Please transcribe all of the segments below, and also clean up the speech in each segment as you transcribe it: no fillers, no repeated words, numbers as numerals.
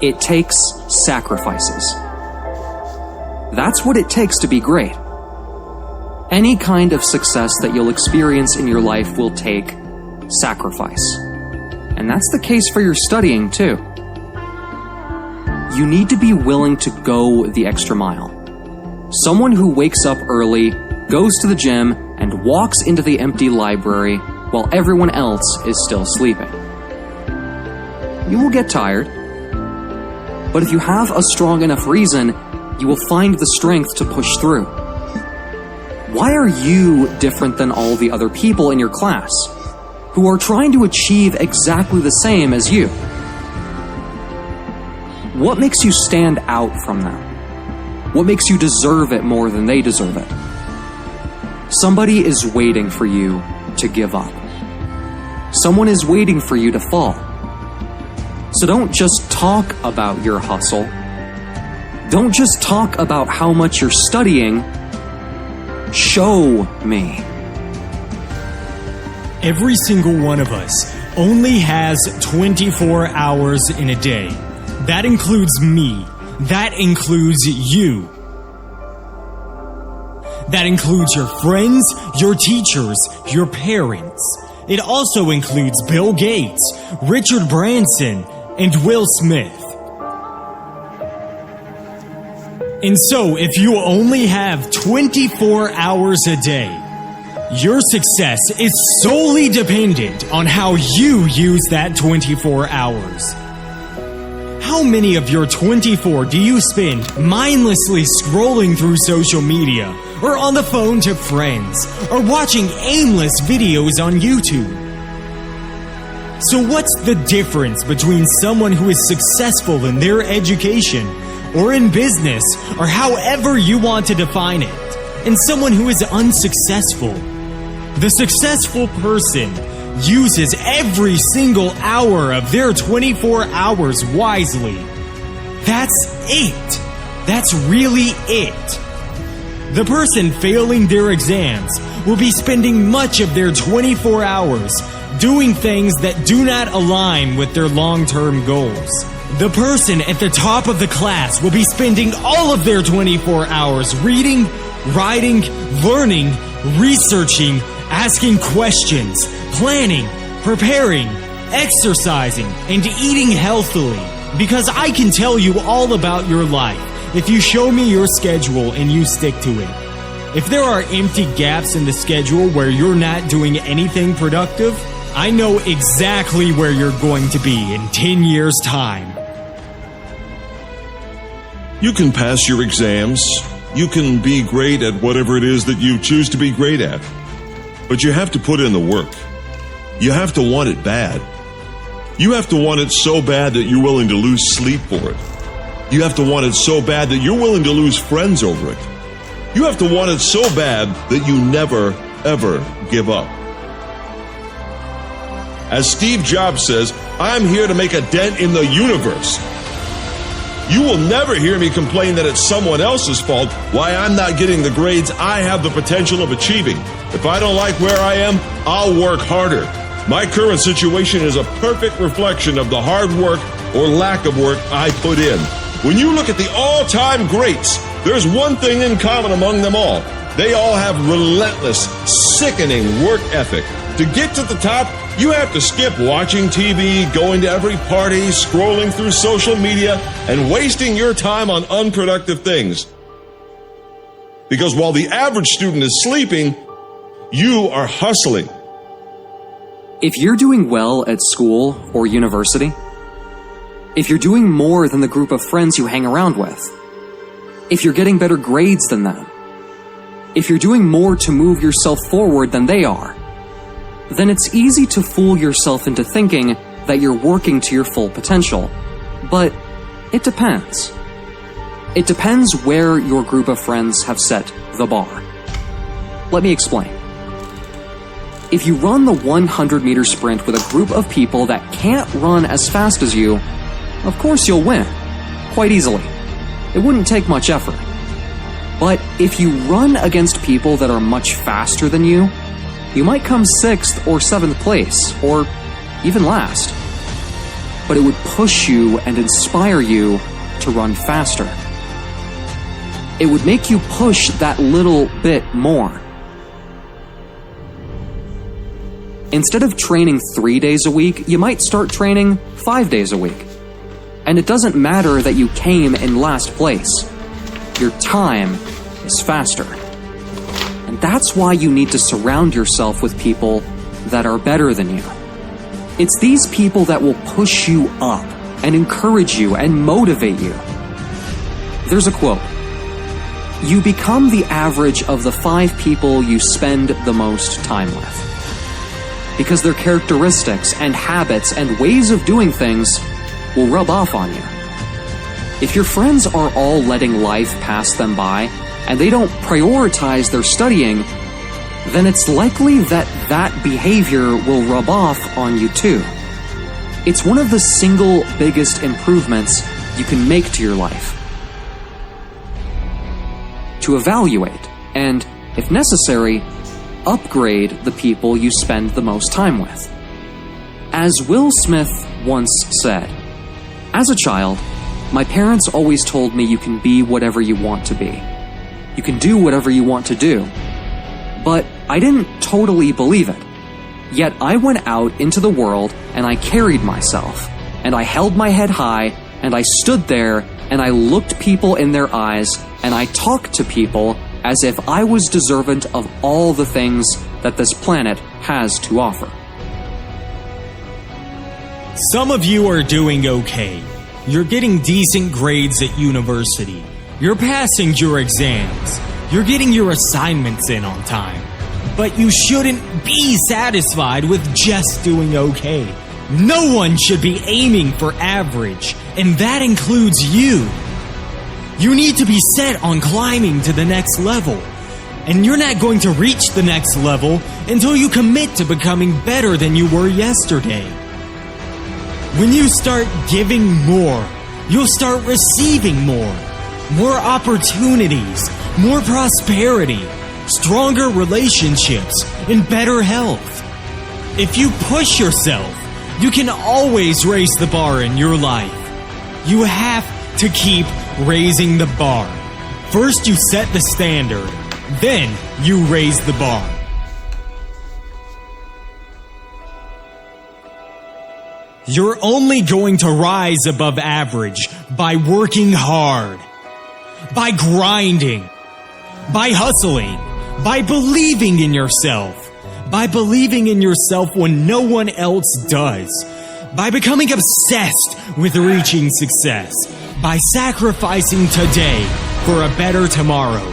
It takes sacrifices. That's what it takes to be great. Any kind of success that you'll experience in your life will take sacrifice. And that's the case for your studying, too. You need to be willing to go the extra mile. Someone who wakes up early, goes to the gym, and walks into the empty library while everyone else is still sleeping. You will get tired, but if you have a strong enough reason, you will find the strength to push through. Why are you different than all the other people in your class who are trying to achieve exactly the same as you? What makes you stand out from them? What makes you deserve it more than they deserve it? Somebody is waiting for you to give up. Someone is waiting for you to fall. So don't just talk about your hustle. Don't just talk about how much you're studying. Show me. Every single one of us only has 24 hours in a day. That includes me. That includes you. That includes your friends, your teachers, your parents. It also includes Bill Gates, Richard Branson, and Will Smith. And so, if you only have 24 hours a day, your success is solely dependent on how you use that 24 hours. How many of your 24 do you spend mindlessly scrolling through social media, or on the phone to friends, or watching aimless videos on YouTube? So what's the difference between someone who is successful in their education, or in business, or however you want to define it, and someone who is unsuccessful? The successful person uses every single hour of their 24 hours wisely. That's it. That's really it. The person failing their exams will be spending much of their 24 hours doing things that do not align with their long-term goals. The person at the top of the class will be spending all of their 24 hours reading, writing, learning, researching, asking questions, planning, preparing, exercising, and eating healthily. Because I can tell you all about your life if you show me your schedule and you stick to it. If there are empty gaps in the schedule where you're not doing anything productive, I know exactly where you're going to be in 10 years' time. You can pass your exams. You can be great at whatever it is that you choose to be great at. But you have to put in the work. You have to want it bad. You have to want it so bad that you're willing to lose sleep for it. You have to want it so bad that you're willing to lose friends over it. You have to want it so bad that you never, ever give up. As Steve Jobs says, I'm here to make a dent in the universe. You will never hear me complain that it's someone else's fault why I'm not getting the grades I have the potential of achieving. If I don't like where I am, I'll work harder. My current situation is a perfect reflection of the hard work or lack of work I put in. When you look at the all-time greats, there's one thing in common among them all. They all have relentless, sickening work ethic. To get to the top, you have to skip watching TV, going to every party, scrolling through social media, and wasting your time on unproductive things. Because while the average student is sleeping, you are hustling. If you're doing well at school or university, if you're doing more than the group of friends you hang around with, if you're getting better grades than them, if you're doing more to move yourself forward than they are, then it's easy to fool yourself into thinking that you're working to your full potential. But it depends. It depends where your group of friends have set the bar. Let me explain. If you run the 100-meter sprint with a group of people that can't run as fast as you, of course you'll win, quite easily. It wouldn't take much effort. But if you run against people that are much faster than you might come 6th or 7th place, or even last. but it would push you and inspire you to run faster. It would make you push that little bit more. Instead of training 3 days a week, you might start training 5 days a week. And it doesn't matter that you came in last place. Your time is faster. And that's why you need to surround yourself with people that are better than you. It's these people that will push you up and encourage you and motivate you. There's a quote: "You become the average of the 5 people you spend the most time with." Because their characteristics and habits and ways of doing things will rub off on you. If your friends are all letting life pass them by and they don't prioritize their studying, then it's likely that that behavior will rub off on you too. It's one of the single biggest improvements you can make to your life. To evaluate and, if necessary, upgrade the people you spend the most time with. As Will Smith once said, "As a child, my parents always told me you can be whatever you want to be. You can do whatever you want to do." But I didn't totally believe it. Yet I went out into the world and I carried myself, and I held my head high, and I stood there and I looked people in their eyes, and I talked to people as if I was deserving of all the things that this planet has to offer. Some of you are doing okay. You're getting decent grades at university. You're passing your exams. You're getting your assignments in on time. But you shouldn't be satisfied with just doing okay. No one should be aiming for average, and that includes you. You need to be set on climbing to the next level. And you're not going to reach the next level until you commit to becoming better than you were yesterday. When you start giving more, you'll start receiving more. More opportunities, more prosperity, stronger relationships, and better health. If you push yourself, you can always raise the bar in your life. You have to keep raising the bar. First you set the standard, then you raise the bar. You're only going to rise above average by working hard, by grinding, by hustling, by believing in yourself, by believing in yourself when no one else does, by becoming obsessed with reaching success, by sacrificing today for a better tomorrow,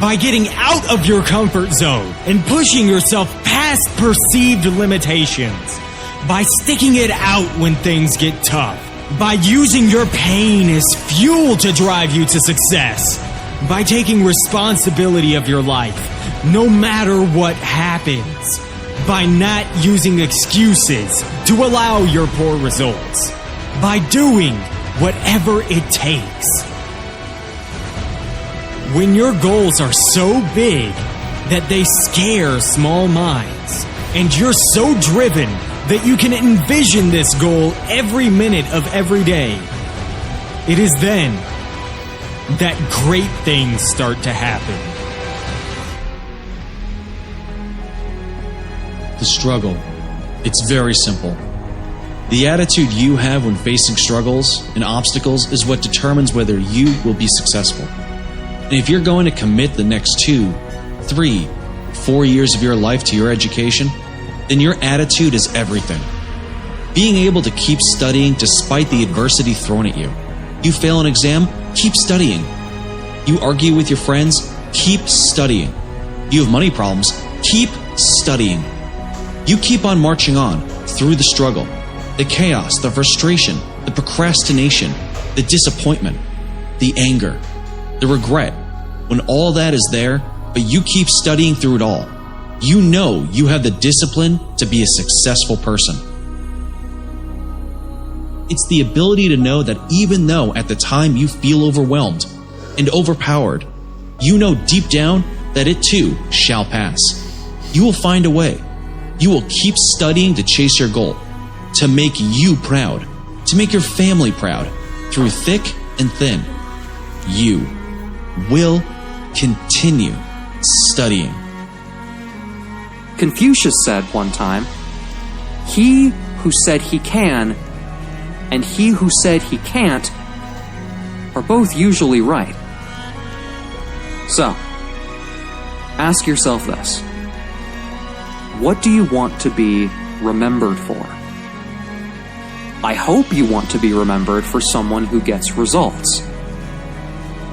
by getting out of your comfort zone and pushing yourself past perceived limitations, by sticking it out when things get tough, by using your pain as fuel to drive you to success, by taking responsibility of your life, no matter what happens, by not using excuses to allow your poor results, by doing whatever it takes. When your goals are so big that they scare small minds, and you're so driven that you can envision this goal every minute of every day, it is then that great things start to happen. The struggle. It's very simple. The attitude you have when facing struggles and obstacles is what determines whether you will be successful. And if you're going to commit the next 2, 3, 4 years of your life to your education, then your attitude is everything. Being able to keep studying despite the adversity thrown at you. You fail an exam, keep studying. You argue with your friends, keep studying. You have money problems, keep studying. You keep on marching on through the struggle, the chaos, the frustration, the procrastination, the disappointment, the anger, the regret. When all that is there, but you keep studying through it all, you know you have the discipline to be a successful person. It's the ability to know that even though at the time you feel overwhelmed and overpowered, you know deep down that it too shall pass. You will find a way. You will keep studying to chase your goal, to make you proud, to make your family proud through thick and thin. You will continue studying. Confucius said one time, "He who said he can and he who said he can't are both usually right." So, ask yourself this. What do you want to be remembered for? I hope you want to be remembered for someone who gets results,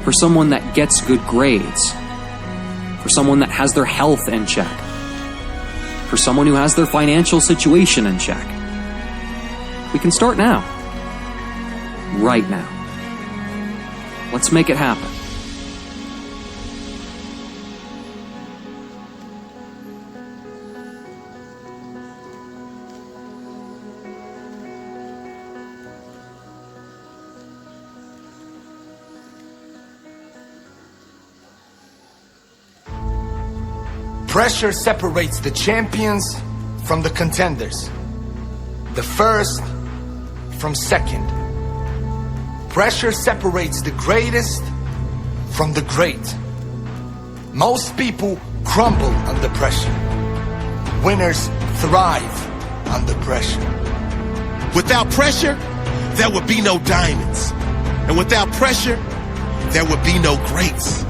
for someone that gets good grades, for someone that has their health in check, for someone who has their financial situation in check. We can start now. Right now. Let's make it happen. Pressure separates the champions from the contenders, the first from second. Pressure separates the greatest from the great. Most people crumble under pressure. Winners thrive under pressure. Without pressure, there would be no diamonds. And without pressure, there would be no greats.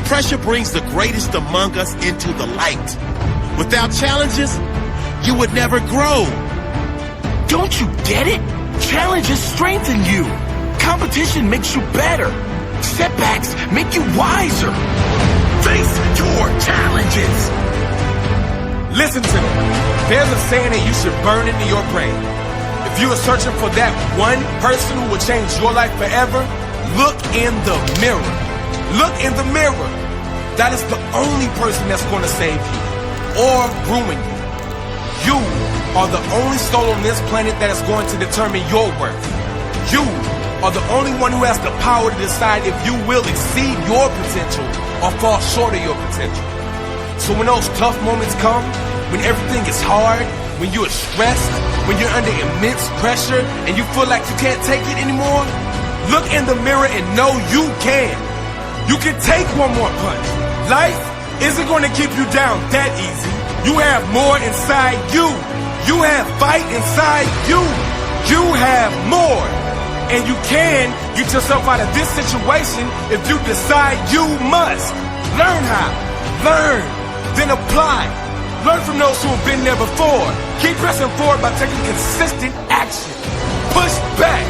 Pressure brings the greatest among us into the light. Without challenges, you would never grow. Don't you get it? Challenges strengthen you. Competition makes you better. Setbacks make you wiser. Face your challenges. Listen to me. There's a saying that you should burn into your brain. If you are searching for that one person who will change your life forever, look in the mirror. Look in the mirror. That is the only person that's going to save you or ruin you. You are the only soul on this planet that is going to determine your worth. You are the only one who has the power to decide if you will exceed your potential or fall short of your potential. So when those tough moments come, when everything is hard, when you are stressed, when you're under immense pressure and you feel like you can't take it anymore, look in the mirror and know you can. You can take one more punch. Life isn't going to keep you down that easy. You have more inside you. You have fight inside you. You have more. And you can get yourself out of this situation if you decide you must. Learn how. Learn. Then apply. Learn from those who have been there before. Keep pressing forward by taking consistent action. Push back.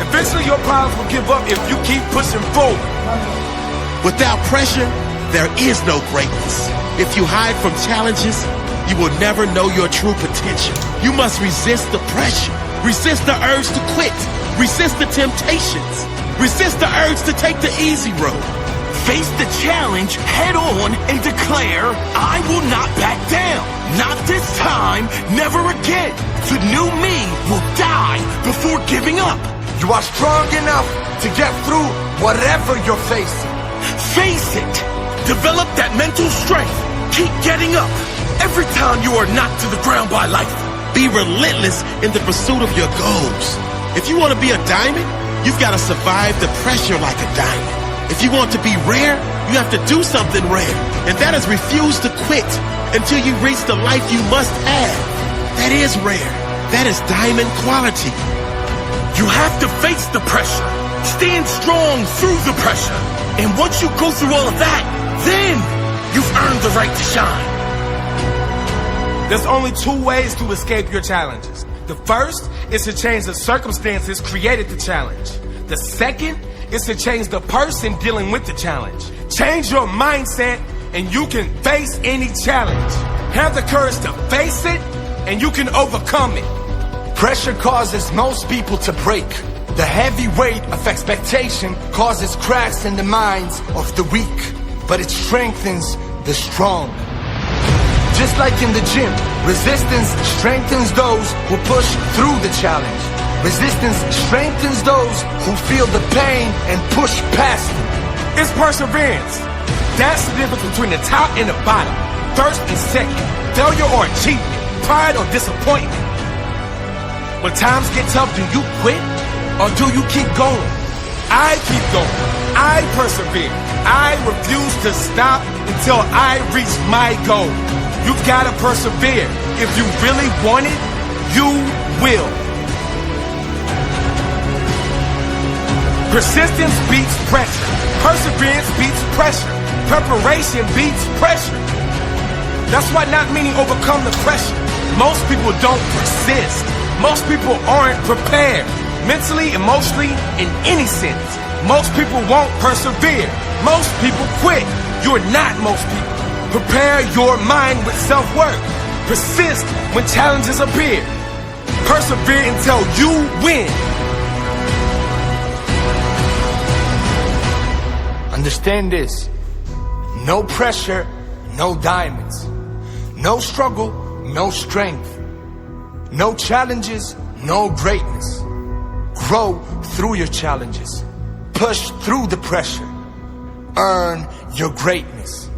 Eventually your problems will give up if you keep pushing forward. Without pressure, there is no greatness. If you hide from challenges, you will never know your true potential. You must resist the pressure. Resist the urge to quit. Resist the temptations. Resist the urge to take the easy road. Face the challenge head on and declare, I will not back down. Not this time, never again. The new me will die before giving up. You are strong enough to get through whatever you're facing. Face it. Develop that mental strength. Keep getting up. Every time you are knocked to the ground by life. Be relentless in the pursuit of your goals. If you want to be a diamond, you've got to survive the pressure like a diamond. If you want to be rare, you have to do something rare. And that is refuse to quit until you reach the life you must have. That is rare. That is diamond quality. You have to face the pressure. Stand strong through the pressure. And once you go through all of that, then you've earned the right to shine. There's only two ways to escape your challenges. The first is to change the circumstances created the challenge. The second is to change the person dealing with the challenge. Change your mindset and you can face any challenge. Have the courage to face it and you can overcome it. Pressure causes most people to break. The heavy weight of expectation causes cracks in the minds of the weak, but it strengthens the strong. Just like in the gym, resistance strengthens those who push through the challenge. Resistance strengthens those who feel the pain and push past it. It's perseverance. That's the difference between the top and the bottom. First and second. Failure or achievement. Pride or disappointment. When times get tough, do you quit? Or do you keep going? I keep going. I persevere. I refuse to stop until I reach my goal. You gotta persevere. If you really want it, you will. Persistence beats pressure. Perseverance beats pressure. Preparation beats pressure. That's why not many overcome the pressure. Most people don't persist. Most people aren't prepared. Mentally, emotionally, in any sense. Most people won't persevere. Most people quit. You're not most people. Prepare your mind with self-work. Persist when challenges appear. Persevere until you win. Understand this. No pressure, no diamonds. No struggle, no strength. No challenges, no greatness. Grow through your challenges. Push through the pressure. Earn your greatness.